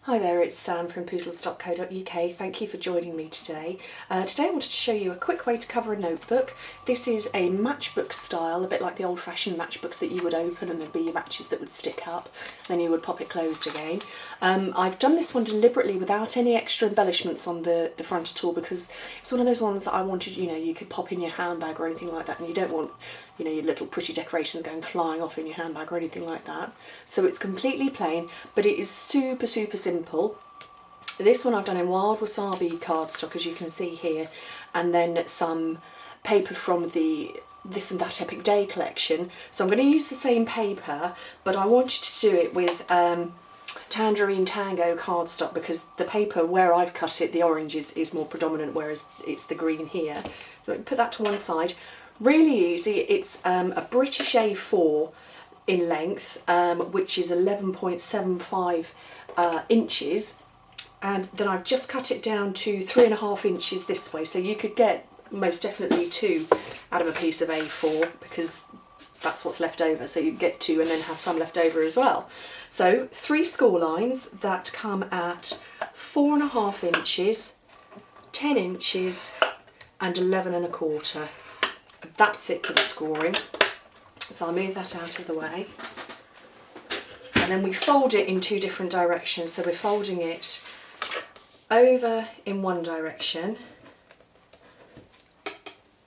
Hi there, it's Sam from poodles.co.uk. Thank you for joining me today. Today I wanted to show you a quick way to cover a notebook. This is a matchbook style, a bit like the old-fashioned matchbooks that you would open and there'd be your matches that would stick up, then you would pop it closed again. I've done this one deliberately without any extra embellishments on the front at all, because it's one of those ones that I wanted, you could pop in your handbag or anything like that, and you don't want, your little pretty decorations going flying off in your handbag or anything like that. So it's completely plain, but it is super simple. This one I've done in wild wasabi cardstock, as you can see here, and then some paper from the This and That Epic Day collection. So I'm going to use the same paper, but I wanted to do it with Tangerine Tango cardstock, because the paper where I've cut it, the orange is more predominant, whereas it's the green here. So put that to one side. Really easy. It's a British A4 in length, which is 11.75 inches, and then I've just cut it down to 3.5 inches this way, so you could get most definitely 2 out of a piece of A4, because that's what's left over, so you get 2 and then have some left over as well. So 3 score lines that come at 4.5 inches, 10 inches and 11.25. That's it for the scoring. So I'll move that out of the way. And then we fold it in 2 different directions. So we're folding it over in one direction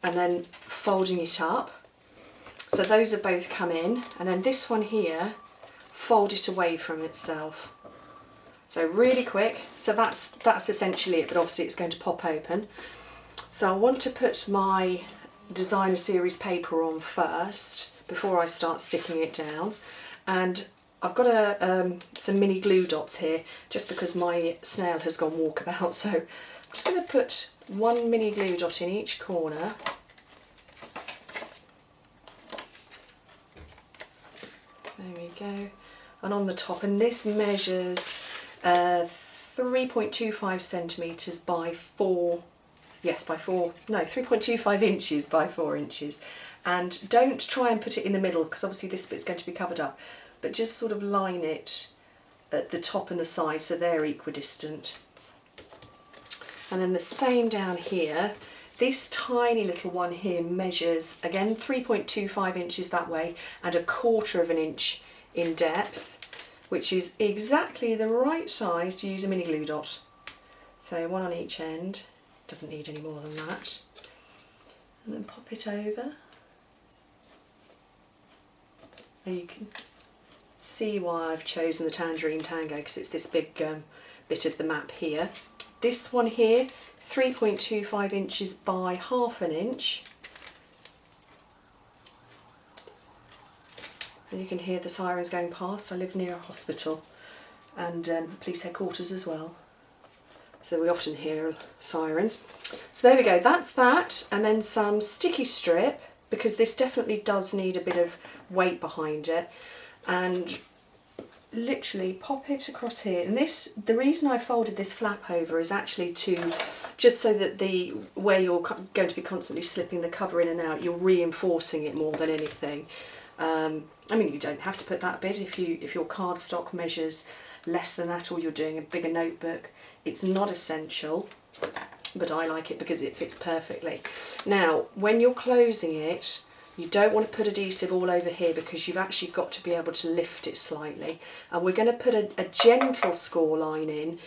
and then folding it up. So those have both come in, and then this one here, fold it away from itself. So really quick. So that's essentially it, but obviously it's going to pop open. So I want to put my designer series paper on first before I start sticking it down, and I've got some mini glue dots here just because my snail has gone walkabout, so I'm just going to put 1 mini glue dot in each corner. There we go. And on the top, and this measures 3.25 centimetres by 3.25 inches by 4 inches. And don't try and put it in the middle, because obviously this bit's going to be covered up, but just sort of line it at the top and the side so they're equidistant. And then the same down here. This tiny little one here measures, again, 3.25 inches that way and 1/4 inch in depth, which is exactly the right size to use a mini glue dot. So 1 on each end, doesn't need any more than that. And then pop it over. And you can see why I've chosen the Tangerine Tango, because it's this big bit of the map here. This one here, 3.25 inches by 1/2 inch. And you can hear the sirens going past. I live near a hospital and police headquarters as well, so we often hear sirens. So there we go, that's that. And then some sticky strip, because this definitely does need a bit of weight behind it, and literally pop it across here. And this, the reason I folded this flap over is actually to, just so that where you're going to be constantly slipping the cover in and out, you're reinforcing it more than anything. I mean, you don't have to put that bit if your cardstock measures less than that, or you're doing a bigger notebook. It's not essential, but I like it because it fits perfectly. Now, when you're closing it, you don't want to put adhesive all over here, because you've actually got to be able to lift it slightly. And we're going to put a gentle score line in,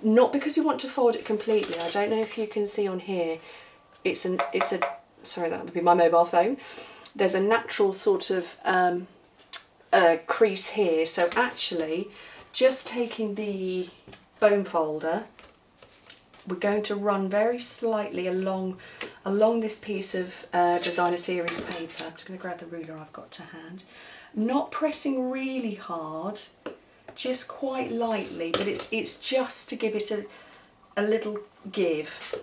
not because we want to fold it completely. I don't know if you can see on here, sorry, that would be my mobile phone. There's a natural sort of crease here, so actually just taking the bone folder, we're going to run very slightly along this piece of designer series paper. I'm just going to grab the ruler I've got to hand. Not pressing really hard, just quite lightly, but it's just to give it a little give.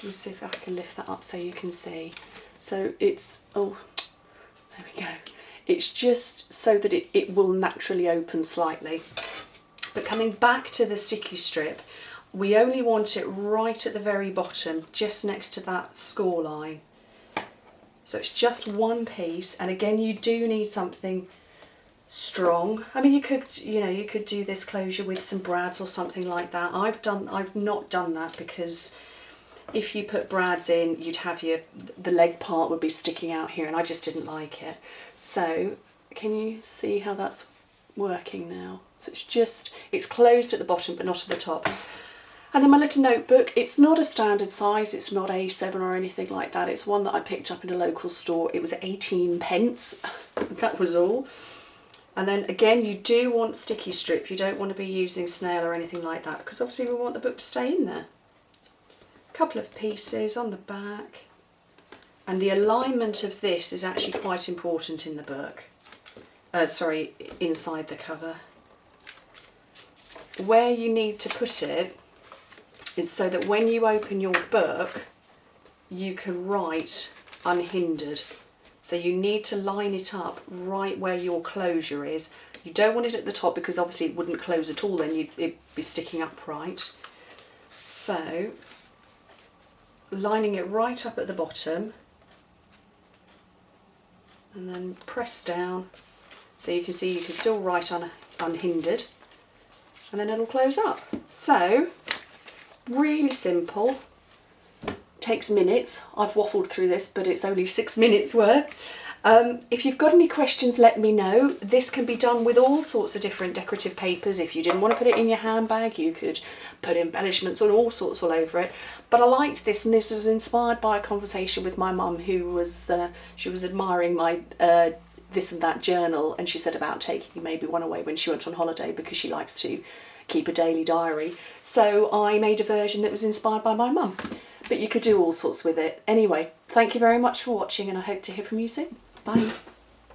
Let's see if I can lift that up so you can see. So it's, oh, there we go. It's just so that it will naturally open slightly. But coming back to the sticky strip, we only want it right at the very bottom, just next to that score line. So it's just one piece, and again you do need something strong. I mean, you could, you know, you could do this closure with some brads or something like that. I've not done that because if you put brads in, you'd have the leg part would be sticking out here, and I just didn't like it. So can you see how that's working now? So it's closed at the bottom but not at the top. And then my little notebook, it's not a standard size, it's not A7 or anything like that. It's one that I picked up in a local store. It was 18 pence, that was all. And then again, you do want sticky strip. You don't want to be using snail or anything like that, because obviously we want the book to stay in there. A couple of pieces on the back. And the alignment of this is actually quite important in the book. Sorry, inside the cover. Where you need to put it is so that when you open your book, you can write unhindered. So you need to line it up right where your closure is. You don't want it at the top because obviously it wouldn't close at all, then it'd be sticking upright. So lining it right up at the bottom and then press down so you can see you can still write unhindered, and then it'll close up. So really simple, takes minutes. I've waffled through this, but it's only 6 minutes worth. If you've got any questions, let me know. This can be done with all sorts of different decorative papers. If you didn't want to put it in your handbag, you could put embellishments and all sorts all over it. But I liked this, and this was inspired by a conversation with my mum, who was she was admiring my this and that journal, and she said about taking maybe one away when she went on holiday because she likes to keep a daily diary. So I made a version that was inspired by my mum. But you could do all sorts with it. Anyway, thank you very much for watching, and I hope to hear from you soon. Bye.